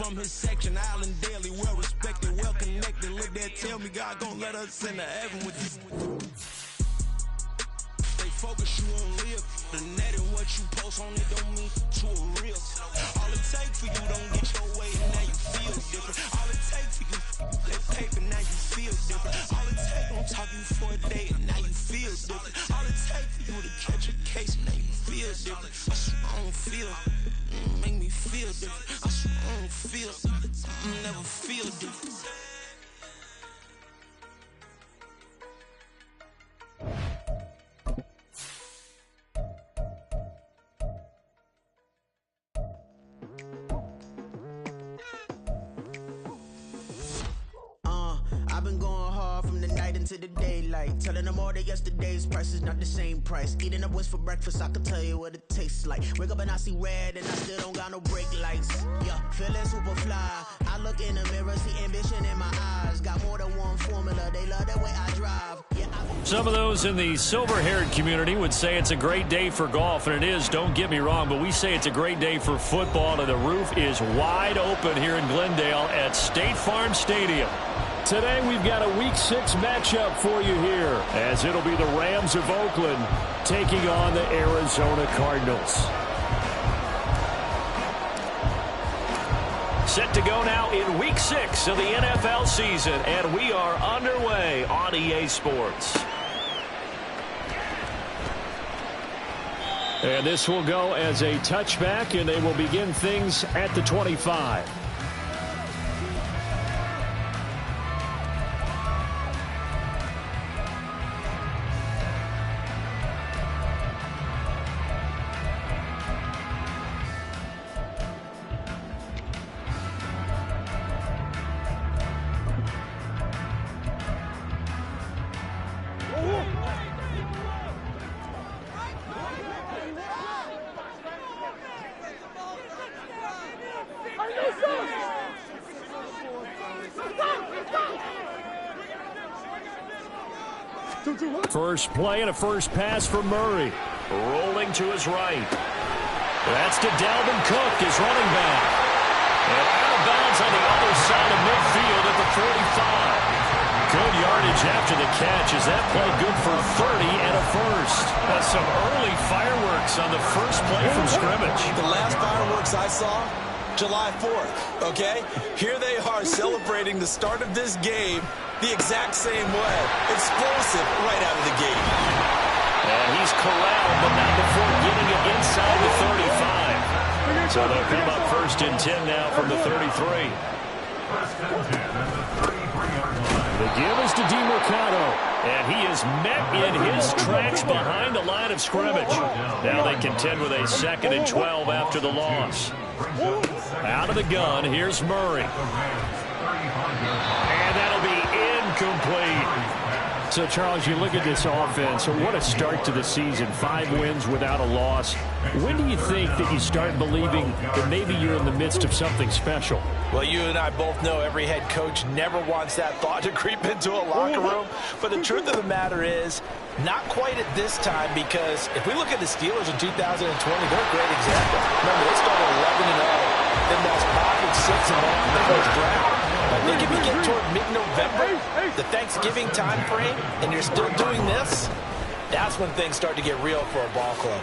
from his section, Island Daily, well respected, well connected. Look there, tell me God gon' let us into heaven with this. Stay focused, you won't live. The net and what you post on it don't mean to a real. All it takes for you don't get your way, and now you feel different. All it takes for you that paper, now you feel different. All it takes, don't talk you for a day, and now you feel different. All it takes for you to catch a case, and now you feel different. I swear I don't feel, make me feel different. I swear I don't feel, never feel different. I've been going hard from the night into the daylight, telling them all that yesterday's price is not the same price. Eating up what's for breakfast, I can tell you what it tastes like. Wake up and I see red and I still don't got no brake lights. Yeah, feeling super fly. I look in the mirror, see ambition in my eyes. Got more than one formula, they love the way I drive. Yeah, some of those in the silver-haired community would say it's a great day for golf, and it is, don't get me wrong, but we say it's a great day for football, and the roof is wide open here in Glendale at State Farm Stadium. Today we've got a Week 6 matchup for you here, as it'll be the Rams of Oakland taking on the Arizona Cardinals. Set to go now in Week 6 of the NFL season, and we are underway on EA Sports. And this will go as a touchback, and they will begin things at the 25. First play and a first pass for Murray. Rolling to his right. That's to Dalvin Cook, his running back. And out of bounds on the other side of midfield at the 45. Good yardage after the catch. Is that play good for 30 and a first? Some early fireworks on the first play from scrimmage. The last fireworks I saw, July 4th, okay? Here they are celebrating the start of this game the exact same way. Explosive right out of the gate. And he's corralled, but not before getting it inside the 35. So they'll come up first and 10 now from the 33. The give is to DeMercado. And he is met in his tracks behind the line of scrimmage. Now they contend with a 2nd and 12 after the loss. Out of the gun, here's Murray. And that'll be incomplete. So, Charles, you look at this offense, so what a start to the season. 5 wins without a loss. When do you think that you start believing that maybe you're in the midst of something special? Well, you and I both know every head coach never wants that thought to creep into a locker room. But the truth of the matter is, not quite at this time, because if we look at the Steelers in 2020, they're a great example. Remember, they started 11-0. Then that's pocket 6 and then goes Brown. I think if you get toward mid-November, the Thanksgiving time frame, and you're still doing this, that's when things start to get real for a ball club.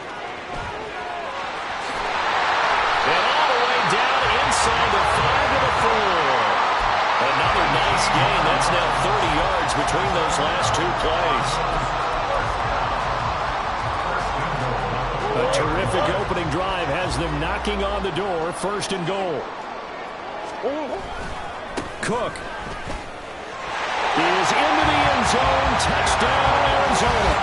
And all the way down inside the 5 to the 4. Another nice game. That's now 30 yards between those last 2 plays. A terrific opening drive has them knocking on the door. 1st and goal. Cook is into the end zone. Touchdown, Arizona.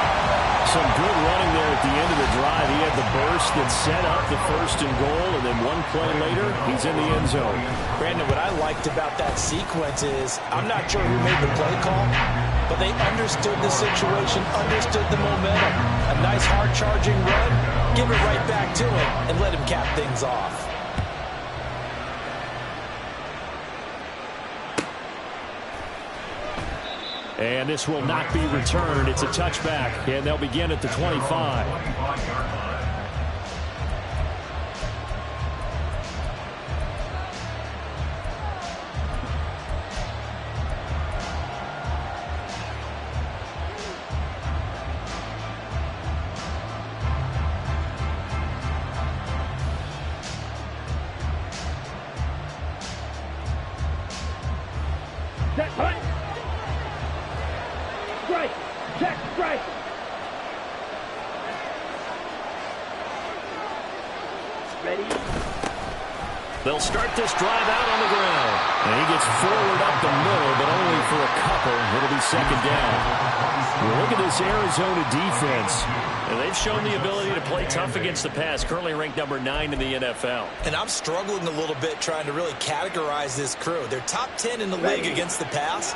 Some good running there at the end of the drive. He had the burst that set up the 1st and goal, and then 1 play later, he's in the end zone. Brandon, what I liked about that sequence is, I'm not sure who made the play call, but they understood the situation, understood the momentum. A nice hard-charging run, give it right back to him, and let him cap things off. And this will not be returned. It's a touchback, and they'll begin at the 25. They'll start this drive out on the ground. And he gets forward up the middle, but only for a couple. It'll be second down. Well, look at this Arizona defense. And they've shown the ability to play tough against the pass, currently ranked number 9 in the NFL. And I'm struggling a little bit trying to really categorize this crew. They're top 10 in the league against the pass,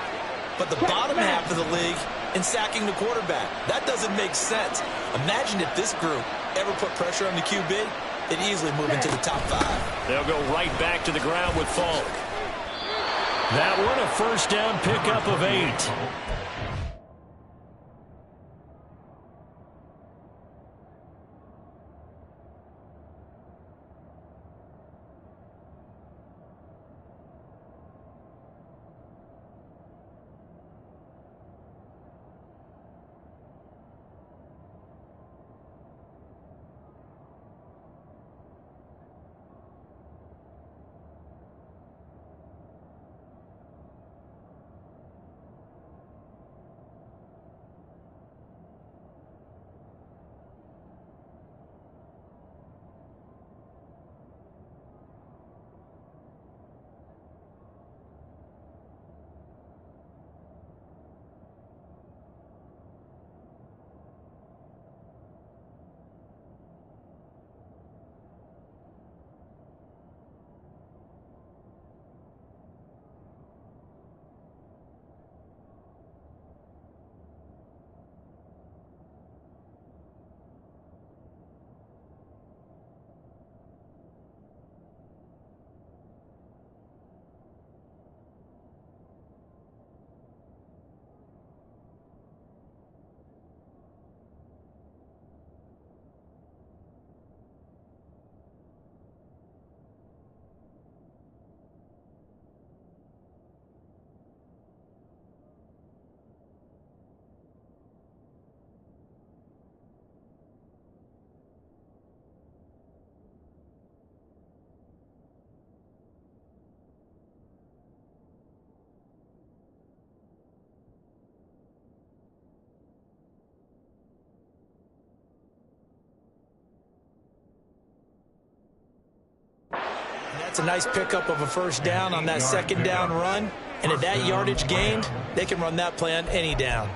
but the bottom half of the league in sacking the quarterback. That doesn't make sense. Imagine if this group ever put pressure on the QB, they'd easily move into the top 5. They'll go right back to the ground with Falk. That one a first down pickup of 8. That's a nice pickup of a first down on that second down run. And at that yardage gained, they can run that play on any down.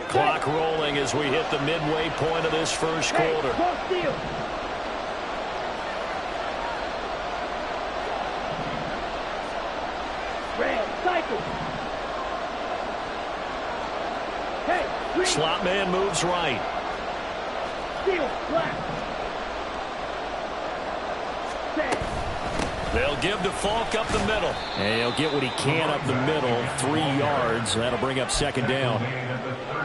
Clock rolling as we hit the midway point of this first quarter. Slot man moves right. They'll give to Falk up the middle. And he'll get what he can up the middle, 3 yards. That'll bring up second down.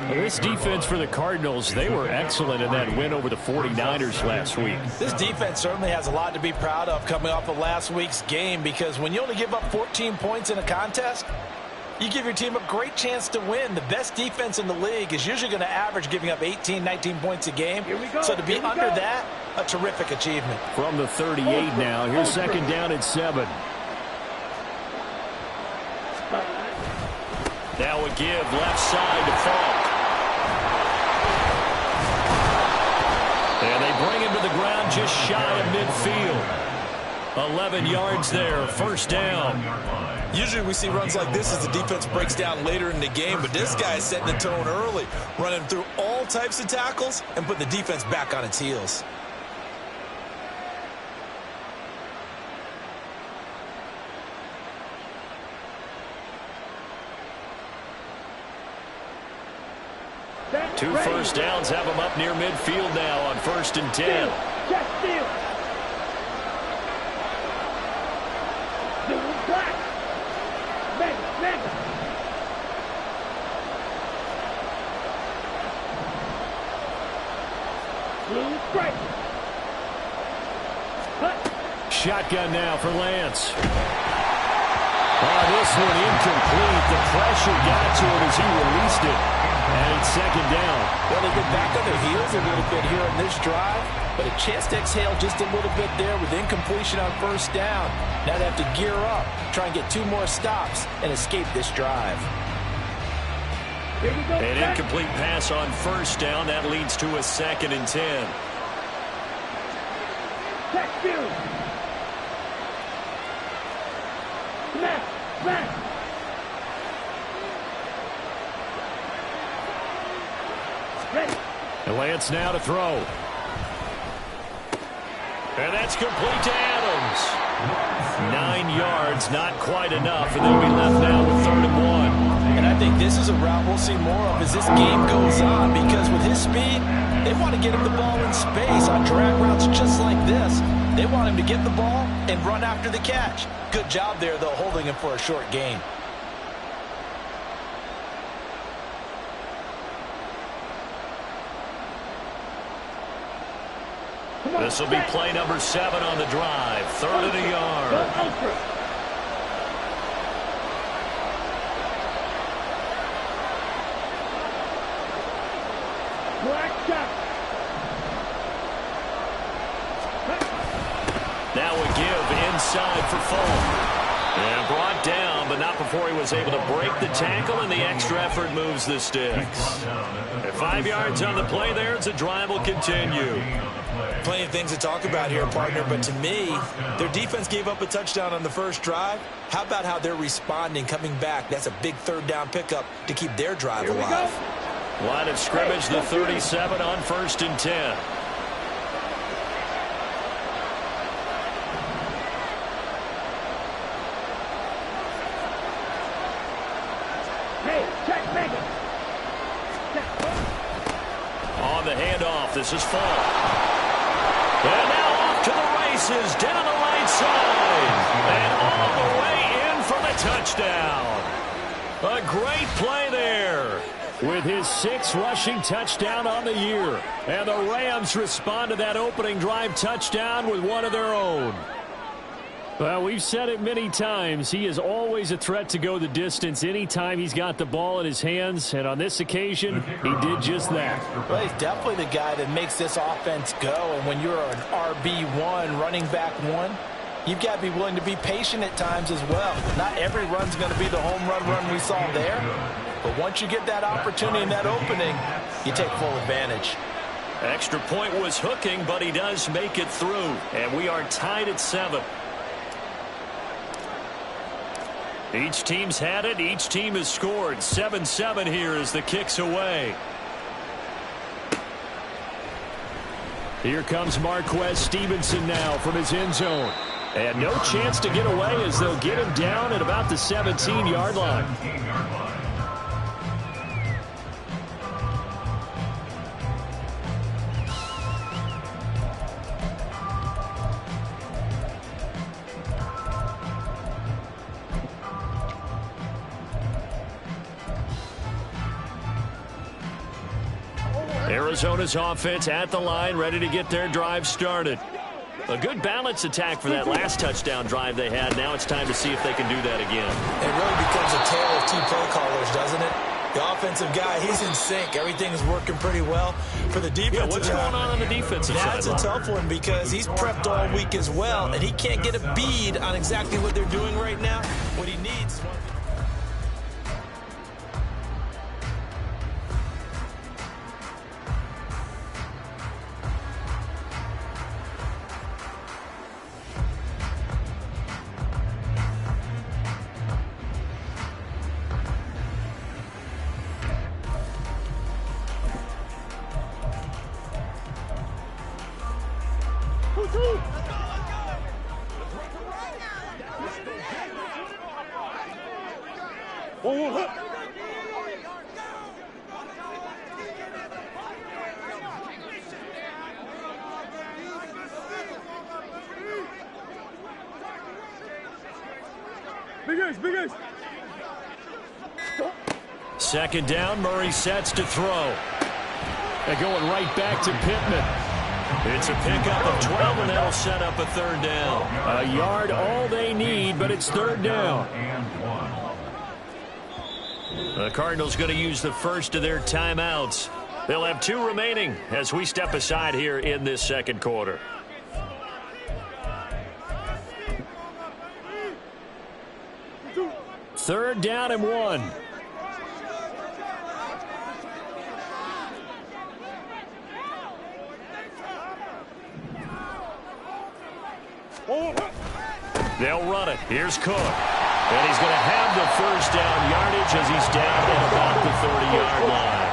Well, this defense for the Cardinals, they were excellent in that win over the 49ers last week. This defense certainly has a lot to be proud of coming off of last week's game, because when you only give up 14 points in a contest, you give your team a great chance to win. The best defense in the league is usually going to average giving up 18, 19 points a game. So to be under that, a terrific achievement. From the 38 now, here's second down at 7. Now a give left side to Falk. And they bring him to the ground just shy of midfield. 11 yards there, first down. Usually we see runs like this as the defense breaks down later in the game, but this guy is setting the tone early, running through all types of tackles and putting the defense back on its heels. Two first downs have him up near midfield now on 1st and 10. Shotgun now for Lance. Oh, this one incomplete. The pressure got to him as he released it. And it's second down. Well, they get back on their heels a little bit here on this drive, but a chance to exhale just a little bit there with incompletion on first down. Now they have to gear up, try and get 2 more stops, and escape this drive. An incomplete pass on first down. That leads to a 2nd and 10. And Lance now to throw. And that's complete to Adams. 9 yards, not quite enough, and they'll be left now with 3rd and 1. And I think this is a route we'll see more of as this game goes on, because with his speed, they want to get him the ball in space on drag routes just like this. They want him to get the ball and run after the catch. Good job there, though, holding him for a short gain. This will be play number 7 on the drive. 3rd and a yard. Now a give inside for Fulton. And brought down, but not before he was able to break the tackle, and the extra effort moves the sticks. At 5 yards on the play there, as the drive will continue. Plenty of things to talk about here, partner, but to me, their defense gave up a touchdown on the first drive. How about how they're responding, coming back? That's a big 3rd down pickup to keep their drive alive. Line of scrimmage, the 37 on 1st and 10. On the handoff, this is Fulton. And now off to the races, down the right side. And all the way in for the touchdown. A great play there. With his 6th rushing touchdown on the year. And the Rams respond to that opening drive touchdown with one of their own. Well, we've said it many times. He is always a threat to go the distance anytime he's got the ball in his hands. And on this occasion, he did just that. Well, he's definitely the guy that makes this offense go. And when you're an RB1, running back 1, you've got to be willing to be patient at times as well. Not every run's going to be the home run we saw there. But once you get that opportunity and that opening, you take full advantage. Extra point was hooking, but he does make it through. And we are tied at 7. Each team's had it. Each team has scored. 7-7 here as the kick's away. Here comes Marquez Stevenson now from his end zone. And no chance to get away as they'll get him down at about the 17-yard line. Arizona's offense at the line, ready to get their drive started. A good balance attack for that last touchdown drive they had. Now it's time to see if they can do that again. It really becomes a tale of 2 play callers, doesn't it? The offensive guy, he's in sync. Everything's working pretty well. For the defensive what's going on the defensive side? That's a tough one because he's prepped all week as well, and he can't get a bead on exactly what they're doing right now. What he needs... Second down, Murray sets to throw. They're going right back to Pittman. It's a pickup of 12, and that'll set up a 3rd down. A yard all they need, but it's 3rd down. The Cardinals going to use the first of their timeouts. They'll have 2 remaining as we step aside here in this second quarter. Third down and 1. They'll run it. Here's Cook. And he's going to have the first down yardage as he's down at about the 30-yard line.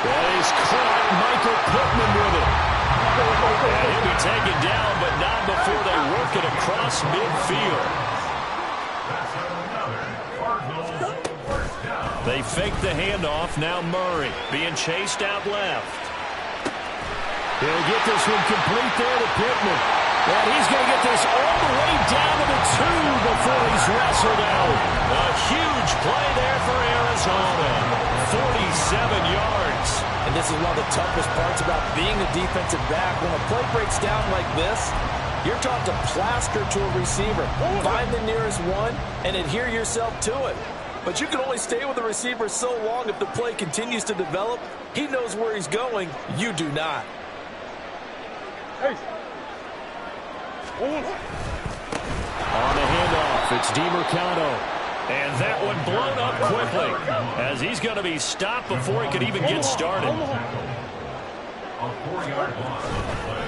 That is caught. Michael Pittman with it. And he'll be taken down, but not before they work it across midfield. They fake the handoff. Now Murray being chased out left. He'll get this one complete there to Pittman. And he's going to get this all the way down to the 2 before he's wrestled out. A huge play there for Arizona. 47 yards. And this is one of the toughest parts about being a defensive back. When a play breaks down like this, you're taught to plaster to a receiver. Find the nearest one and adhere yourself to it. But you can only stay with the receiver so long if the play continues to develop. He knows where he's going. You do not. On the handoff, it's DeMarcado. And that one blown up quickly as he's going to be stopped before he could even get started.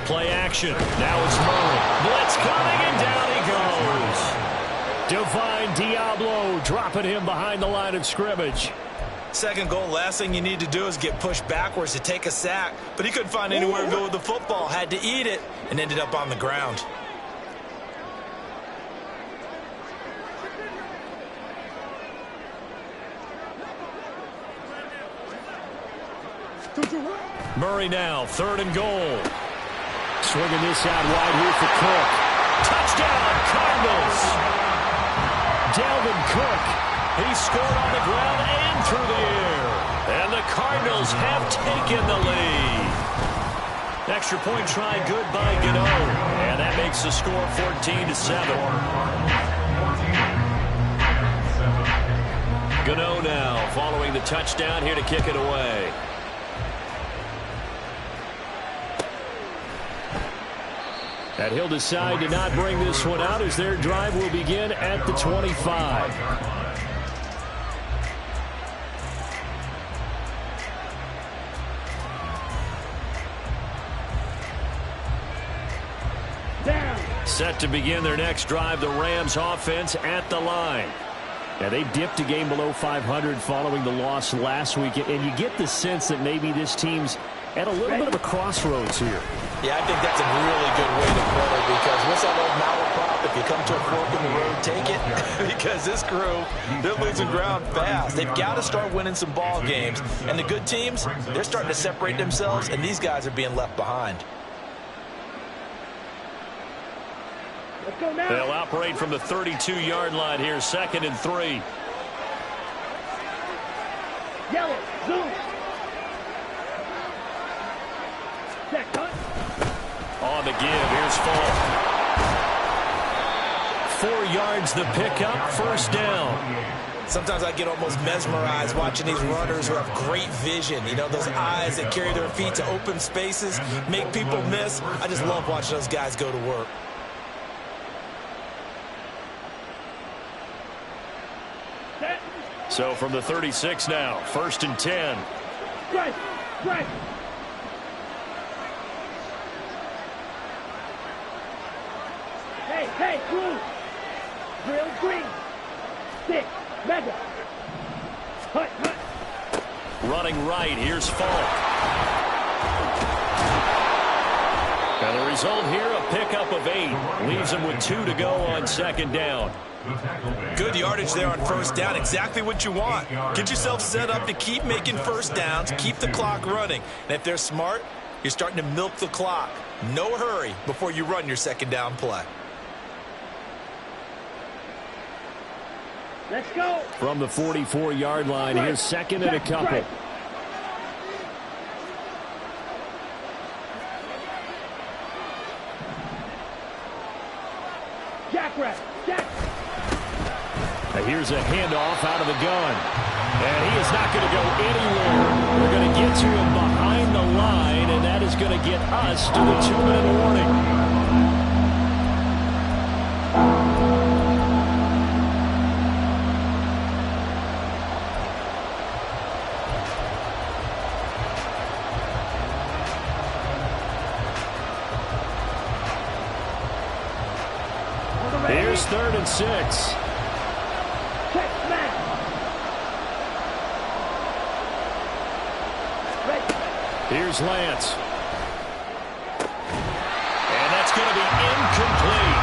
Play action. Now it's Murray. Blitz coming, and down he goes. Divine Diablo dropping him behind the line of scrimmage. Second goal, last thing you need to do is get pushed backwards to take a sack. But he couldn't find anywhere to go with the football. Had to eat it and ended up on the ground. Murray now, 3rd and goal. Swinging this out wide here for Cook. Touchdown, Cardinals! Dalvin Cook, he scored on the ground and through the air. And the Cardinals have taken the lead. Extra point try good by Gano. And that makes the score 14-7. Gano now following the touchdown here to kick it away. And he'll decide to not bring this one out as their drive will begin at the 25. Set to begin their next drive, the Rams offense at the line. Now, they dipped a game below 500 following the loss last week, and you get the sense that maybe this team's at a little bit of a crossroads here. Yeah, I think that's a really good way to put it, because what's that old malaprop? If you come to a fork in the road, take it. Because this crew, they're losing ground fast. They've got to start winning some ball games. And the good teams, they're starting to separate themselves, and these guys are being left behind. They'll operate from the 32-yard line here, 2nd and 3. Yellow, zoom. On the give, here's Falk. 4 yards the pickup, 1st down. Sometimes I get almost mesmerized watching these runners who have great vision. You know, those eyes that carry their feet to open spaces, make people miss. I just love watching those guys go to work. So from the 36 now, 1st and 10. Right, right. Hey, blue. Real green. 6, mega. Hut. Running right, here's Falk. And the result here, a pickup of 8. Leaves him with 2 to go on 2nd down. Good yardage there on 1st down. Exactly what you want. Get yourself set up to keep making 1st downs, keep the clock running. And if they're smart, you're starting to milk the clock. No hurry before you run your 2nd down play. Let's go. From the 44-yard line, here's 2nd and a couple. Jack rep. Jack. Here's a handoff out of the gun. And he is not going to go anywhere. We're going to get to him behind the line, and that is going to get us to the 2-minute warning. Here's 3rd and 6. Here's Lance. And that's going to be incomplete.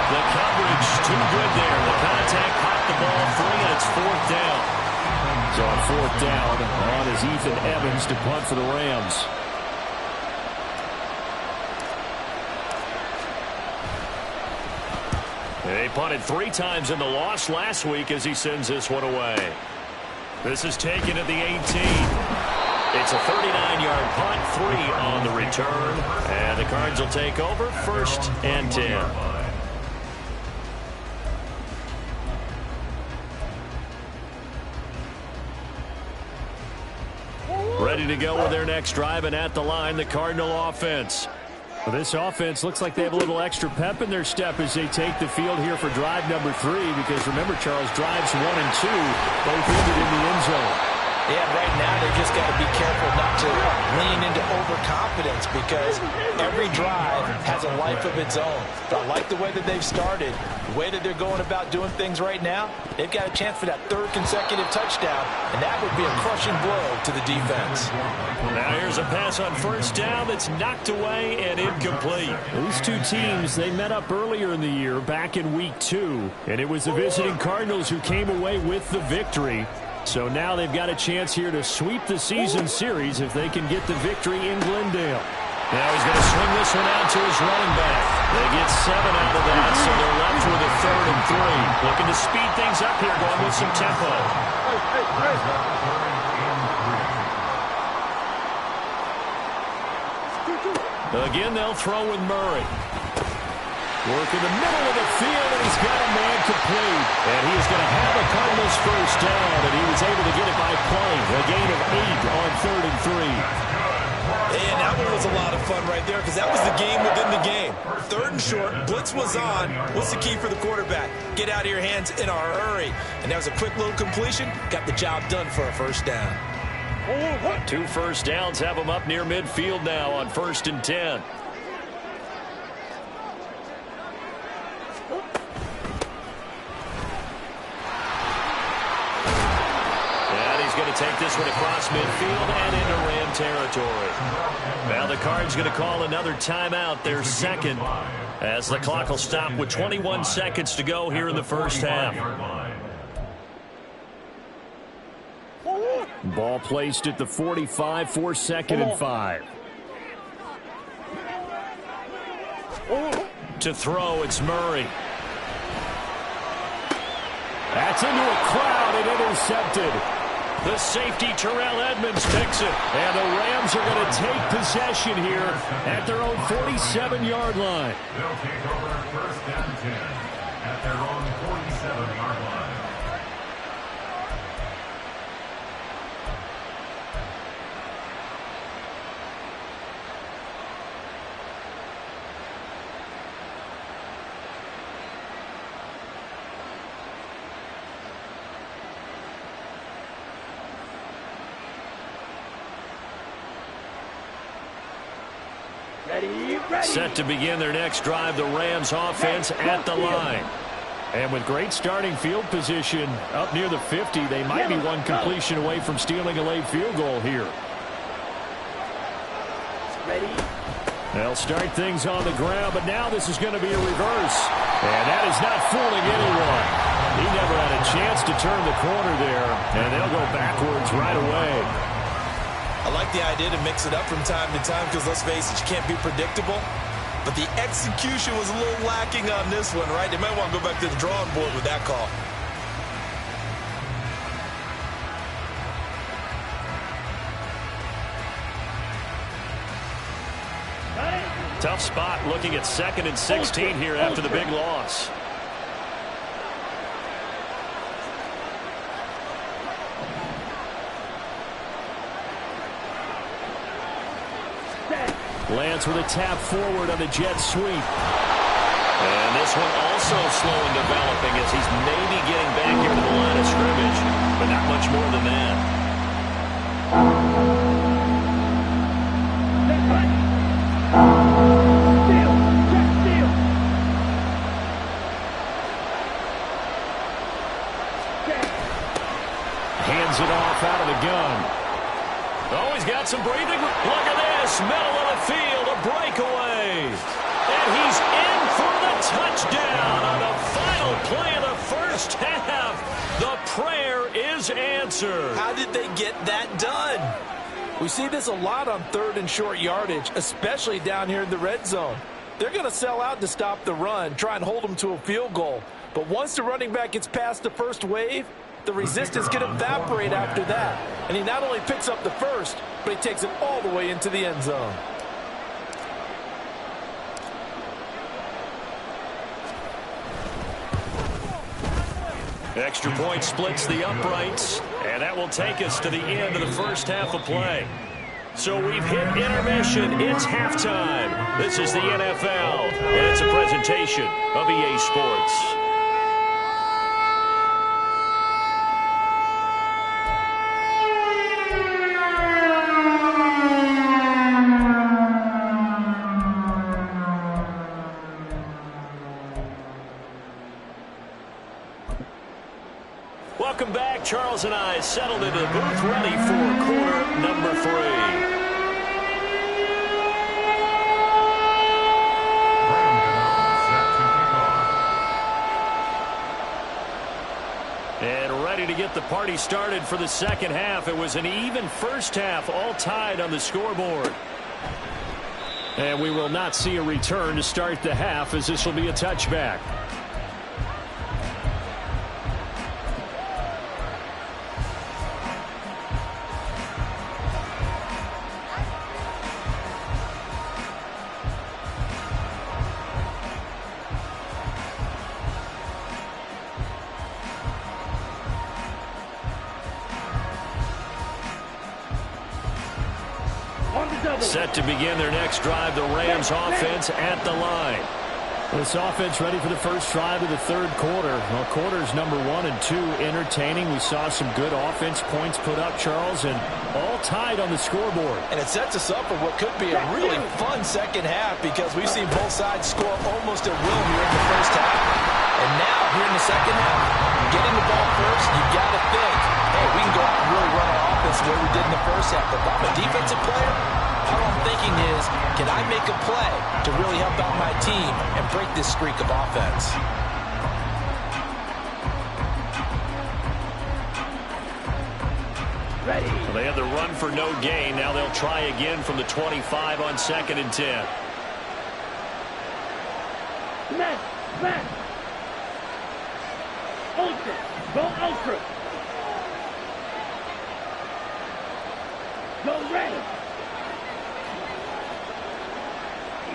The coverage too good there. The contact caught the ball free, and it's 4th down. So on 4th down, on is Ethan Evans to punt for the Rams. They punted 3 times in the loss last week as he sends this one away. This is taken at the 18. It's a 39-yard punt, 3 on the return, and the Cards will take over 1st and 10. Ready to go with their next drive, and at the line, the Cardinal offense. Well, this offense looks like they have a little extra pep in their step as they take the field here for drive number 3, because remember, Charles, drives 1 and 2 both ended in the end zone. Yeah, right now they just got to be careful not to lean into overconfidence, because every drive has a life of its own. But I like the way that they've started, the way that they're going about doing things right now. They've got a chance for that 3rd consecutive touchdown, and that would be a crushing blow to the defense. Now here's a pass on 1st down that's knocked away and incomplete. These two teams, they met up earlier in the year back in week 2, and it was the visiting Cardinals who came away with the victory. So now they've got a chance here to sweep the season series if they can get the victory in Glendale. Now he's going to swing this one out to his running back. They get 7 out of that, so they're left with a 3rd and 3. Looking to speed things up here, going with some tempo. Again, they'll throw with Murray. Work in the middle of the field, and he's got a man complete. And he is going to have a Cardinals 1st down, and he was able to get it by play. A gain of 8 on 3rd and 3. And that one was a lot of fun right there, because that was the game within the game. 3rd and short, blitz was on. What's the key for the quarterback? Get out of your hands in a hurry. And that was a quick little completion. Got the job done for a 1st down. 2 first downs have them up near midfield now on 1st and 10. Going to take this one across midfield and into Ram territory. Now the Cards going to call another timeout, their 2nd, as the clock will stop with 21 seconds to go here in the 1st half. Ball placed at the 45 for 2nd and 5. To throw, it's Murray. That's into a crowd and intercepted. The safety, Terrell Edmonds, picks it. And the Rams are going to take possession here at their own 47-yard line. They'll take over 1st and 10 at their own 47-yard line. Set to begin their next drive, the Rams offense at the line. And with great starting field position up near the 50, they might be one completion away from stealing a late field goal here. They'll start things on the ground, but now this is going to be a reverse. And that is not fooling anyone. He never had a chance to turn the corner there, and they'll go backwards right away. I like the idea to mix it up from time to time, because let's face it, you can't be predictable. But the execution was a little lacking on this one, right? They might want to go back to the drawing board with that call. Tough spot looking at 2nd and 16 here after the big loss. Lance with a tap forward on the jet sweep. And this one also slow in developing as he's maybe getting back here to the line of scrimmage, but not much more than that. Hands it off out of the gun. Oh, he's got some breathing. Look at this. Middle of the field, a breakaway. And he's in for the touchdown on the final play of the first half. The prayer is answered. How did they get that done? We see this a lot on 3rd and short yardage, especially down here in the red zone. They're going to sell out to stop the run, try and hold them to a field goal. But once the running back gets past the first wave, the resistance can evaporate after that. And he not only picks up the first, but he takes it all the way into the end zone. Extra point splits the uprights, and that will take us to the end of the first half of play. So we've hit intermission. It's halftime. This is the NFL, and it's a presentation of EA Sports. Welcome back. Charles and I settled into the booth, ready for quarter number 3. And ready to get the party started for the second half. It was an even first half, all tied on the scoreboard. And we will not see a return to start the half, as this will be a touchback. Set to begin their next drive, the Rams offense at the line. This offense ready for the first drive of the third quarter. Well, quarters number 1 and 2 entertaining. We saw some good offense points put up, Charles, and all tied on the scoreboard. And it sets us up for what could be a really fun second half, because we've seen both sides score almost at will here in the first half. And now, here in the second half, getting the ball first, you got to think, hey, we can go out and really run our offense the way we did in the first half. But if I'm a defensive player, all I'm thinking is, can I make a play to really help out my team and break this streak of offense? Ready. Well, they had the run for no gain. Now they'll try again from the 25 on 2nd and 10. Smash, smash. Ultra, go ultra. Go ready.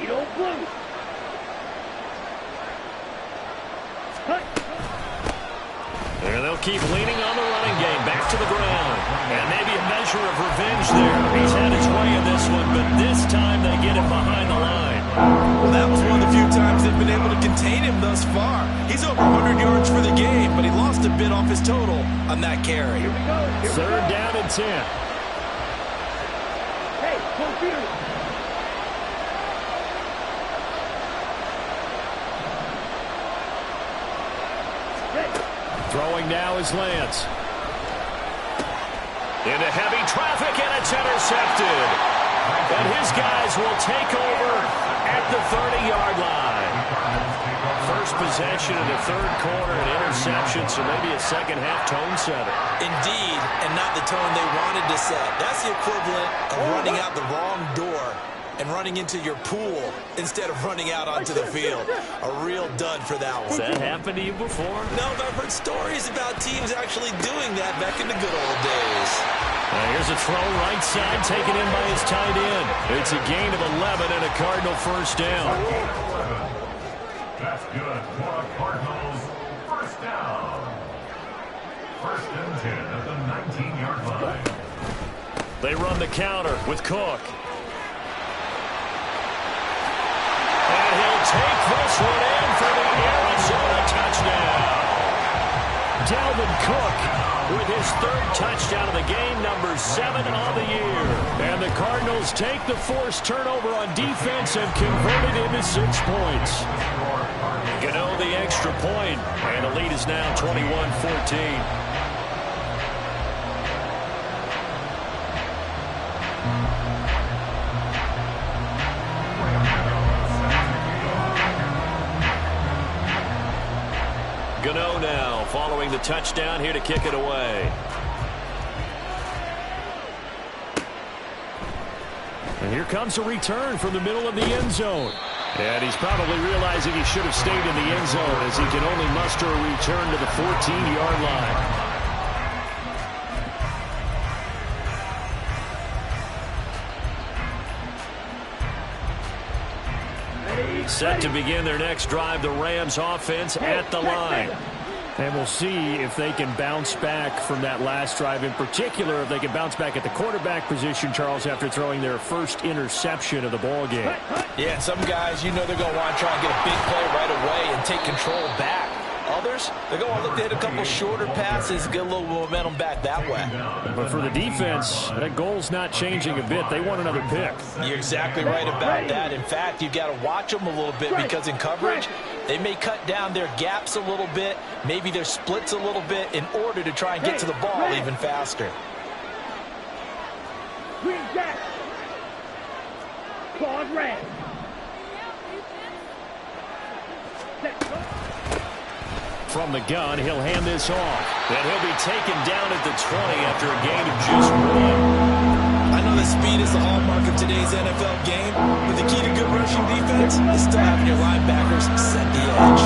Edo blue. Cut. And they'll keep leaning on the running game. Back to the ground. And maybe a measure of revenge there. He's had his way in this one, but this time they get him behind the line. Well, that was one of the few times they've been able to contain him thus far. He's over 100 yards for the game, but he lost a bit off his total on that carry. Here we go. Third down and 10. Hey, computer. Throwing now is Lance. Into heavy traffic, and it's intercepted. And his guys will take over at the 30-yard line. First possession of the third quarter, an interception, so maybe a second-half tone setter. Indeed, and not the tone they wanted to set. That's the equivalent of running out the wrong door and running into your pool instead of running out onto the field. A real dud for that one. Has that happened to you before? No, but I've heard stories about teams actually doing that back in the good old days. Here's a throw right side, taken in by his tight end. It's a gain of 11 and a Cardinal first down. That's good for the Cardinals. First down. 1st and 10 at the 19-yard line. They run the counter with Cook. Dalvin Cook with his 3rd touchdown of the game, number 7 on the year. And the Cardinals take the forced turnover on defense and convert it into 6 points. Gano the extra point, and the lead is now 21-14. Gano now following the touchdown here to kick it away. And here comes a return from the middle of the end zone. And he's probably realizing he should have stayed in the end zone as he can only muster a return to the 14-yard line. Set to begin their next drive, the Rams offense at the line. And we'll see if they can bounce back from that last drive, in particular if they can bounce back at the quarterback position, Charles, after throwing their first interception of the ball game. Yeah, and some guys, you know they're going to want to try and get a big play right away and take control back. Others, they're going to look to hit a couple shorter passes, get a little momentum back that way. But for the defense, that goal's not changing a bit. They want another pick. You're exactly right about that. In fact, you've got to watch them a little bit because in coverage, they may cut down their gaps a little bit, maybe their splits a little bit in order to try and get to the ball even faster. Green Jack. Claude Red. From the gun, he'll hand this off. And he'll be taken down at the 20 after a gain of just 1. I know that speed is the hallmark of today's NFL game, but the key to good rushing defense is still having your linebackers set the edge.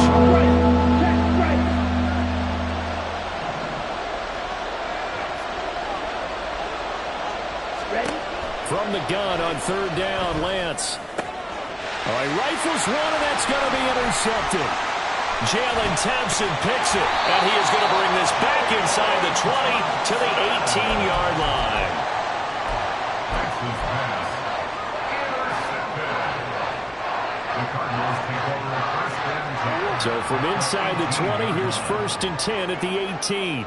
From the gun on 3rd down, Lance. All right, rifles one, and that's going to be intercepted. Jalen Thompson picks it, and he is going to bring this back inside the 20 to the 18-yard line. So from inside the 20, here's 1st and 10 at the 18.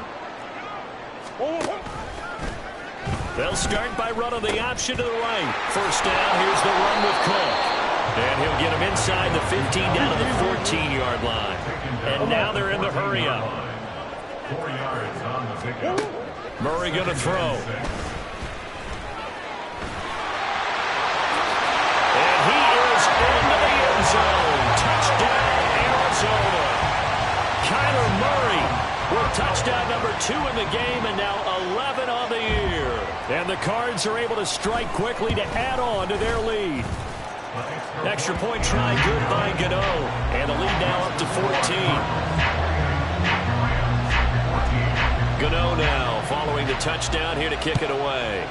They'll start by running the option to the right. 1st down, here's the run with Cook. And he'll get him inside the 15 down to the 14-yard line. And now they're in the hurry-up. 4 yards on the pickup. Murray going to throw. And he is into the end zone. Touchdown, Arizona. Kyler Murray with touchdown number 2 in the game, and now 11 on the year. And the Cards are able to strike quickly to add on to their lead. Extra point try good by Gano. And the lead now up to 14. Gano now following the touchdown here to kick it away.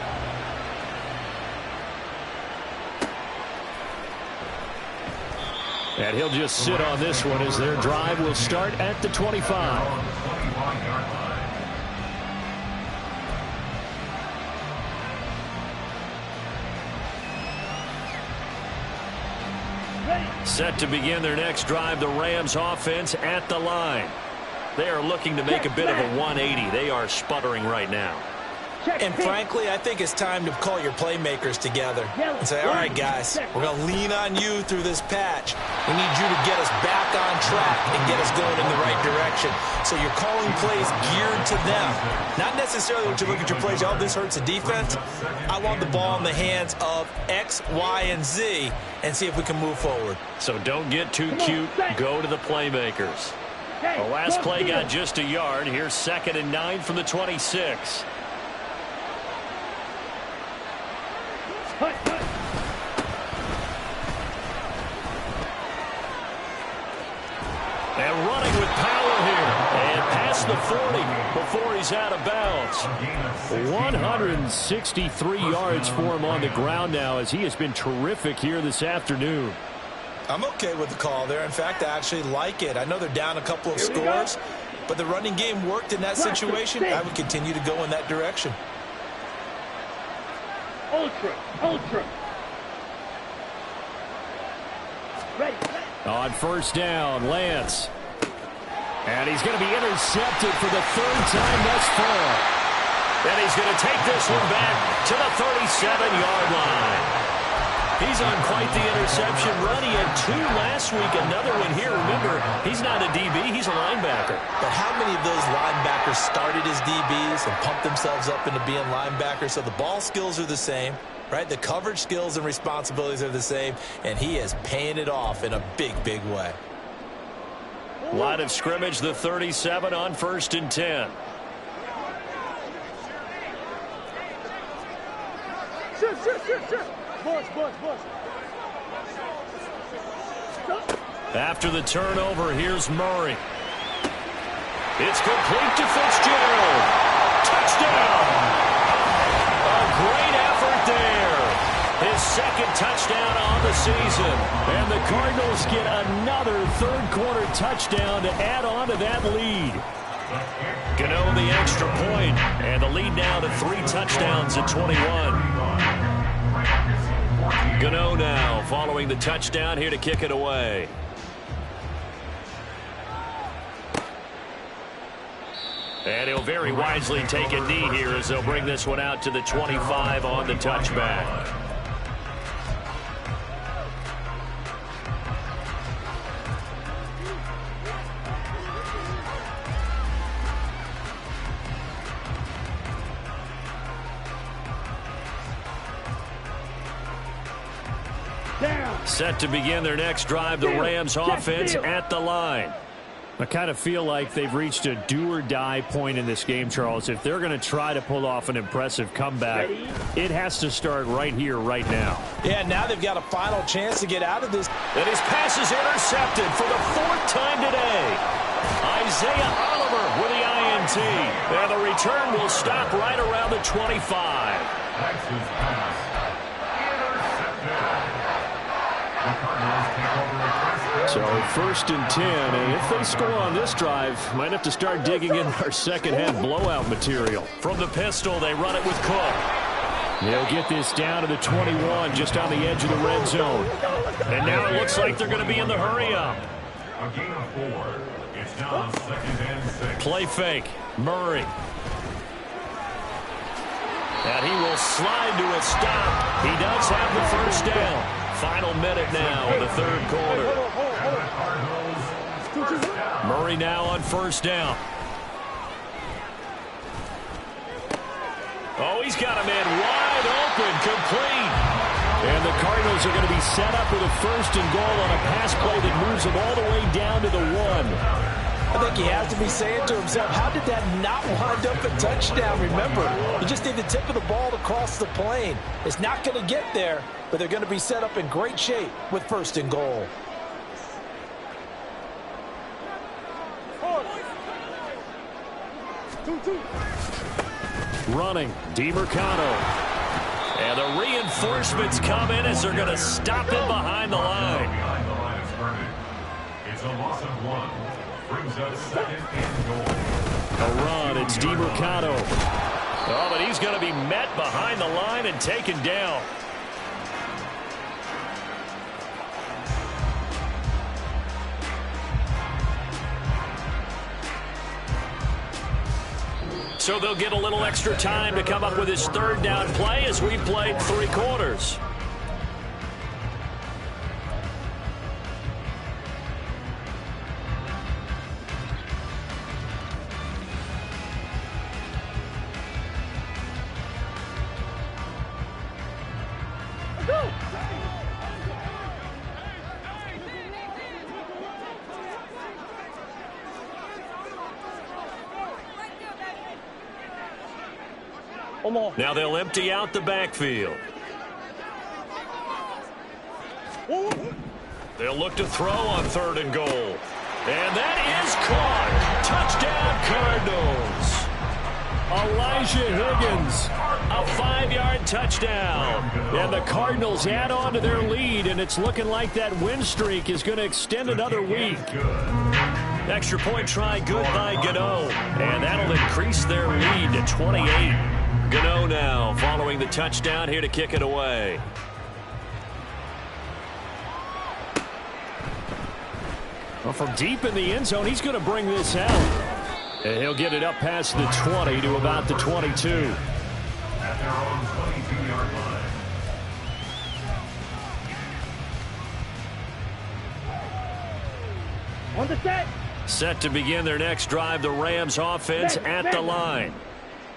And he'll just sit on this one as their drive will start at the 25. Set to begin their next drive, the Rams offense at the line. They are looking to make a bit of a 180. They are sputtering right now. And frankly, I think it's time to call your playmakers together and say, all right, guys, we're going to lean on you through this patch. We need you to get us back on track and get us going in the right direction. So you're calling plays geared to them. Not necessarily when you look at your plays, oh, this hurts the defense. I want the ball in the hands of X, Y, and Z and see if we can move forward. So don't get too cute. Go to the playmakers. The last play got just a yard. Here's 2nd and 9 from the 26. And running with power here. And past the 40 before he's out of bounds. 163 yards for him on the ground now as he has been terrific here this afternoon. I'm okay with the call there. In fact, I actually like it. I know they're down a couple of scores, but the running game worked in that situation. I would continue to go in that direction. Ultra. On 1st down, Lance. And he's going to be intercepted for the third time thus far. And he's going to take this one back to the 37-yard line. He's on quite the interception run. He had 2 last week, another one here. Remember, he's not a DB, he's a linebacker. But how many of those linebackers started as DBs and pumped themselves up into being linebackers? So the ball skills are the same, right? The coverage skills and responsibilities are the same, and he is paying it off in a big, big way. Line of scrimmage, the 37 on 1st and 10. Shift. Boss. After the turnover, here's Murray. It's complete to Fitzgerald. Touchdown! A great effort there. His 2nd touchdown on the season. And the Cardinals get another third-quarter touchdown to add on to that lead. Gano the extra point, and the lead now to 3 touchdowns at 21. Gano now following the touchdown here to kick it away. And he'll very wisely take a knee here as they'll bring this one out to the 25 on the touchback. Set to begin their next drive, the Rams offense at the line. I kind of feel like they've reached a do-or-die point in this game, Charles. If they're going to try to pull off an impressive comeback, it has to start right here, right now. Yeah, now they've got a final chance to get out of this. And his pass is intercepted for the 4th time today. Isaiah Oliver with the INT. And the return will stop right around the 25. That's his pass. So 1st and 10, and if they score on this drive, might have to start digging in our second-half blowout material. From the pistol, they run it with Cook. They'll get this down to the 21, just on the edge of the red zone. And now it looks like they're going to be in the hurry-up. A gain of 4. It's now 2nd and 6. Play fake. Murray. And he will slide to a stop. He does have the first down. Final minute now in the 3rd quarter. Murray now on 1st down. Oh, he's got a man wide open, complete. And the Cardinals are going to be set up with a 1st and goal on a pass play that moves them all the way down to the 1. I think he has to be saying to himself, how did that not wind up a touchdown? Remember, you just need the tip of the ball to cross the plane. It's not going to get there, but they're going to be set up in great shape with 1st and goal. Running, DiMercado. And the reinforcements come in as they're going to stop him behind the line. Behind the line of scrimmage. It's a loss of 1. Brings up 2nd and goal. A run, it's DiMercado. Oh, but he's going to be met behind the line and taken down. So they'll get a little extra time to come up with his 3rd down play as we've played 3 quarters. Now they'll empty out the backfield. They'll look to throw on 3rd and goal. And that is caught. Touchdown, Cardinals. Elijah Higgins. A 5-yard touchdown. And the Cardinals add on to their lead, and it's looking like that win streak is going to extend another week. Extra point try good by Gano. And that'll increase their lead to 28. Gano now following the touchdown here to kick it away. Well, from deep in the end zone, he's going to bring this out. And he'll get it up past the 20 to about the 22. At their own 22-yard line. On the set. Set to begin their next drive, the Rams offense at the line.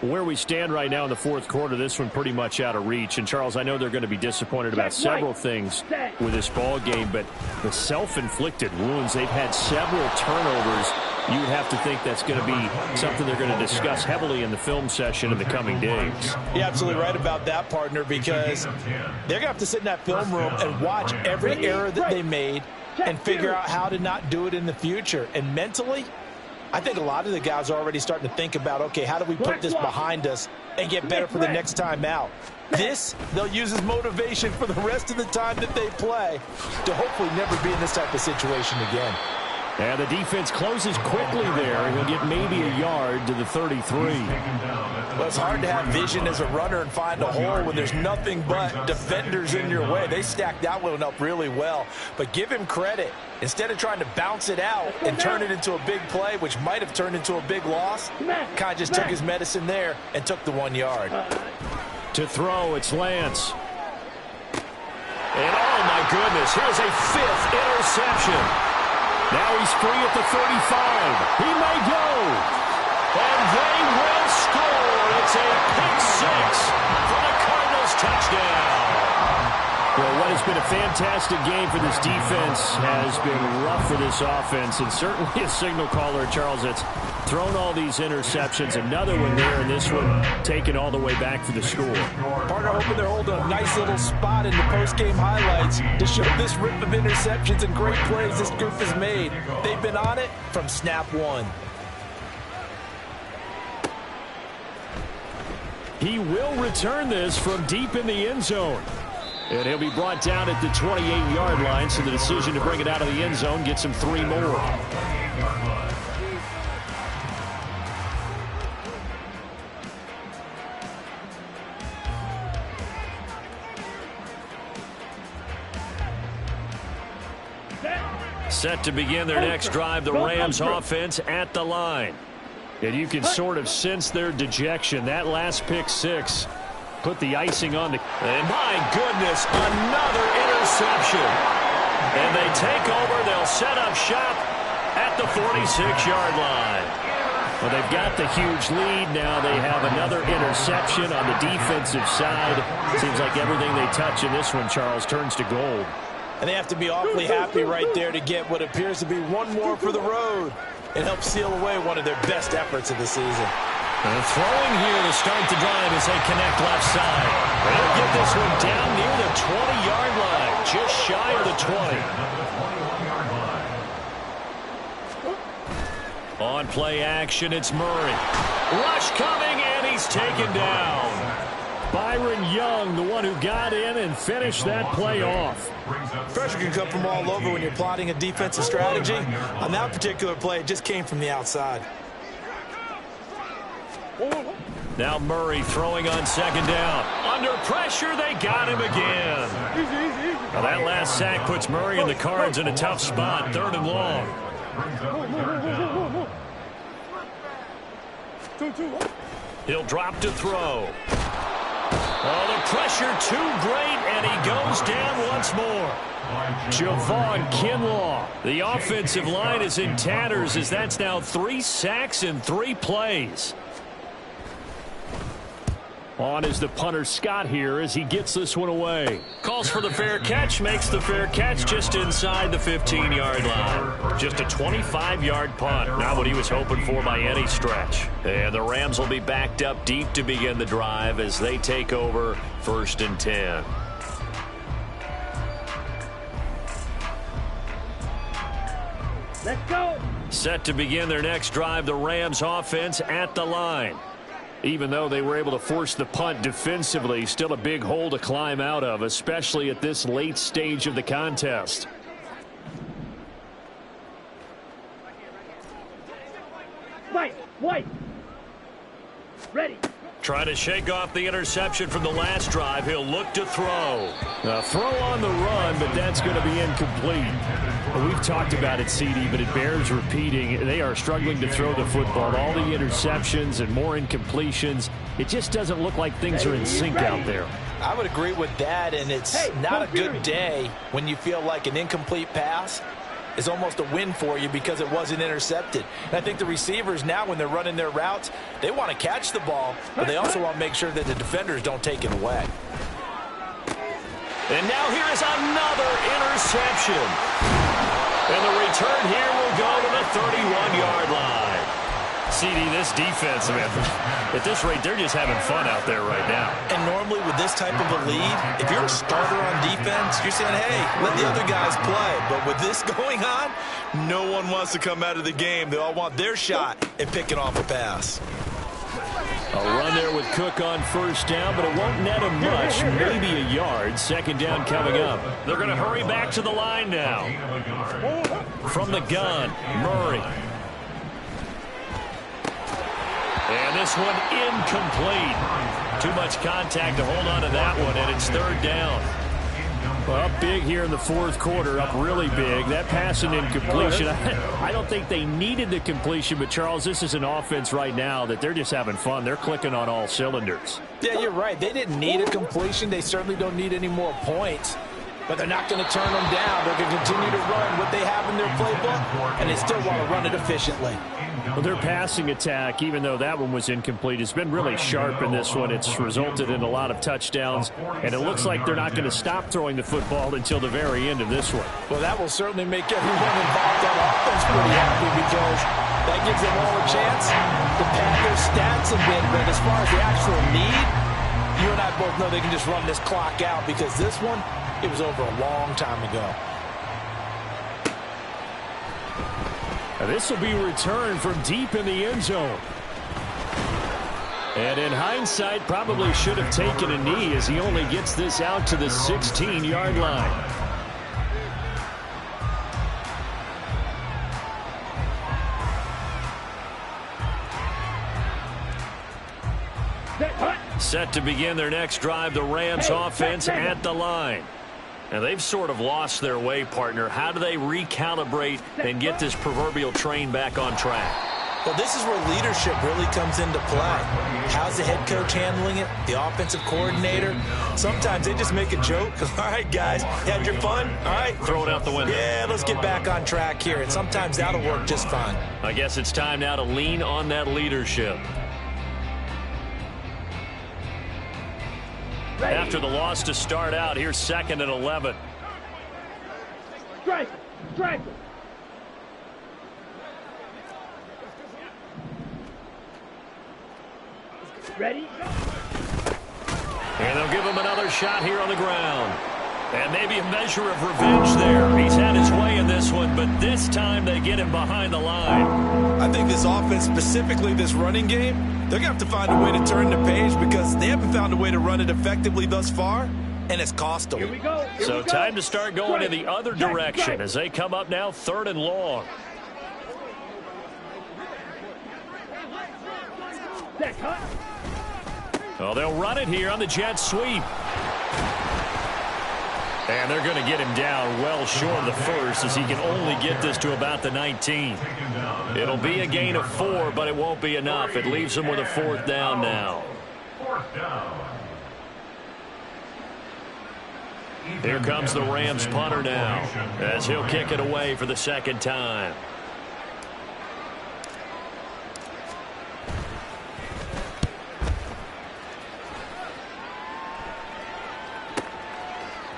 Where we stand right now in the fourth quarter, this one pretty much out of reach. And, Charles, I know they're going to be disappointed about several things with this ball game, but the self-inflicted wounds, they've had several turnovers. You would have to think that's going to be something they're going to discuss heavily in the film session in the coming days. You're absolutely right about that, partner, because they're going to have to sit in that film room and watch every error that they made and figure out how to not do it in the future. And mentally, I think a lot of the guys are already starting to think about, okay, how do we put this behind us and get better for the next time out? This, they'll use as motivation for the rest of the time that they play to hopefully never be in this type of situation again. And the defense closes quickly there. He'll get maybe a yard to the 33. Well, it's hard to have vision as a runner and find a hole when there's nothing but defenders in your way. They stacked that one up really well. But give him credit. Instead of trying to bounce it out and turn it into a big play, which might have turned into a big loss, kind of just took his medicine there and took the 1 yard. To throw, it's Lance. And oh my goodness, here's a 5th interception. Now he's free at the 35. He may go. And they will score. It's a pick 6 for the Cardinals touchdown. Well, what has been a fantastic game for this defense has been rough for this offense, and certainly a signal caller, Charles, that's thrown all these interceptions. Another one there, and this one taken all the way back for the score. Partner, hoping they're holding a nice little spot in the post-game highlights to show this rip of interceptions and great plays this group has made. They've been on it from snap one. He will return this from deep in the end zone. And he'll be brought down at the 28-yard line, so the decision to bring it out of the end zone gets him 3 more. Set to begin their next drive, the Rams offense at the line. And you can sort of sense their dejection. That last pick 6 put the icing on the... And my goodness, another interception. And they take over. They'll set up shop at the 46-yard line. Well, they've got the huge lead. Now they have another interception on the defensive side. Seems like everything they touch in this one, Charles, turns to gold. And they have to be awfully happy right there to get what appears to be one more for the road and help seal away one of their best efforts of the season. And throwing here to start the drive as they connect left side. They'll get this one down near the 20-yard line, just shy of the 20. On play action, it's Murray. Rush coming, and he's taken down. Byron Young, the one who got in and finished that play off. Pressure can come from all over when you're plotting a defensive strategy. On that particular play, it just came from the outside. Now Murray throwing on second down. Under pressure, they got him again. Now that last sack puts Murray and the Cards in a tough spot, 3rd and long. He'll drop to throw. Oh, the pressure too great, and he goes down once more. Javon Kinlaw. The offensive line is in tatters as that's now 3 sacks in 3 plays. On is the punter Scott here as he gets this one away. Calls for the fair catch, makes the fair catch just inside the 15-yard line. Just a 25-yard punt. Not what he was hoping for by any stretch. And the Rams will be backed up deep to begin the drive as they take over 1st and 10. Let's go. Set to begin their next drive, the Rams offense at the line. Even though they were able to force the punt defensively, still a big hole to climb out of, especially at this late stage of the contest. White. Ready. Trying to shake off the interception from the last drive. He'll look to throw. A throw on the run, but that's going to be incomplete. Well, we've talked about it, CD, but it bears repeating. They are struggling to throw the football. All the interceptions and more incompletions. It just doesn't look like things are in sync out there. I would agree with that, and it's not a good day when you feel like an incomplete pass is almost a win for you because it wasn't intercepted. And I think the receivers now, when they're running their routes, they want to catch the ball, but they also want to make sure that the defenders don't take it away. And now here is another interception. And the return here will go to the 31-yard line. CD, this defense, man, at this rate, they're just having fun out there right now. And normally with this type of a lead, if you're a starter on defense, you're saying, hey, let the other guys play. But with this going on, no one wants to come out of the game. They all want their shot at picking off a pass. A run there with Cook on first down, but it won't net him much, maybe a yard. Second down coming up. They're going to hurry back to the line now. From the gun, Murray. And this one incomplete. Too much contact to hold on to that one, and it's third down. Well, up big here in the fourth quarter, up really big. That pass and incompletion, I don't think they needed the completion, but, Charles, this is an offense right now that they're just having fun. They're clicking on all cylinders. Yeah, you're right. They didn't need a completion. They certainly don't need any more points, but they're not going to turn them down. They're going to continue to run what they have in their playbook, and they still want to run it efficiently. Well, their passing attack, even though that one was incomplete, has been really sharp in this one. It's resulted in a lot of touchdowns, and it looks like they're not going to stop throwing the football until the very end of this one. Well, that will certainly make everyone involved on offense pretty happy because that gives them all a chance to pad their stats a bit. But as far as the actual need, you and I both know they can just run this clock out because this one, it was over a long time ago. This will be returned from deep in the end zone. And in hindsight, probably should have taken a knee as he only gets this out to the 16-yard line. Set to begin their next drive, the Rams offense at the line. And they've sort of lost their way, partner. How do they recalibrate and get this proverbial train back on track? Well, this is where leadership really comes into play. How's the head coach handling it? The offensive coordinator? Sometimes they just make a joke. All right, guys, you had your fun? All right. Throw it out the window. Yeah, let's get back on track here. And sometimes that'll work just fine. I guess it's time now to lean on that leadership. After the loss to start out, here's 2nd and 11. Strike! Strike! Ready? And they'll give him another shot here on the ground. And maybe a measure of revenge there. He's had his way in this one, but this time they get him behind the line. I think this offense, specifically this running game, they're going to have to find a way to turn the page because they haven't found a way to run it effectively thus far, and it's cost them. Here we go. So time to start going in the other direction as they come up now 3rd and long. Well, they'll run it here on the jet sweep. And they're going to get him down well short of the first as he can only get this to about the 19. It'll be a gain of 4, but it won't be enough. It leaves him with a 4th down now. Here comes the Rams punter now as he'll kick it away for the 2nd time.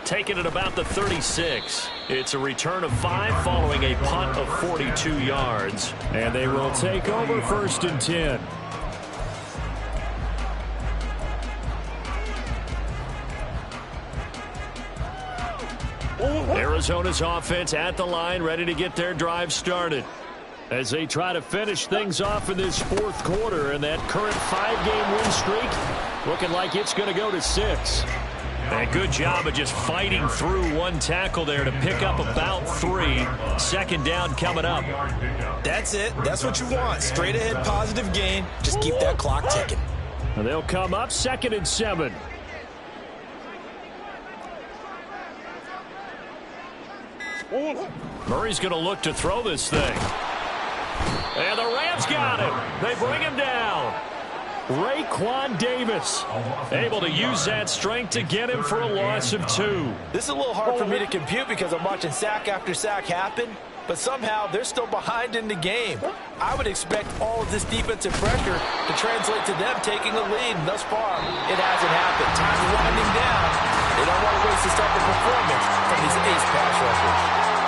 Taken at about the 36. It's a return of 5 following a punt of 42 yards. And they will take over 1st and 10. Arizona's offense at the line, ready to get their drive started as they try to finish things off in this 4th quarter. And that current 5-game win streak looking like it's going to go to 6. And a good job of just fighting through one tackle there to pick up about 3. 2nd down coming up. That's it. That's what you want. Straight ahead positive gain. Just keep that clock ticking. And they'll come up 2nd and 7. Murray's going to look to throw this thing. And the Rams got him. They bring him down. Raekwon Davis able to use that strength to get him for a loss of 2. This is a little hard for me to compute because I'm watching sack after sack happen, but somehow they're still behind in the game. I would expect all of this defensive pressure to translate to them taking a lead, and thus far, it hasn't happened. Time winding down. They don't want to waste this type of performance from these ace pass rushers.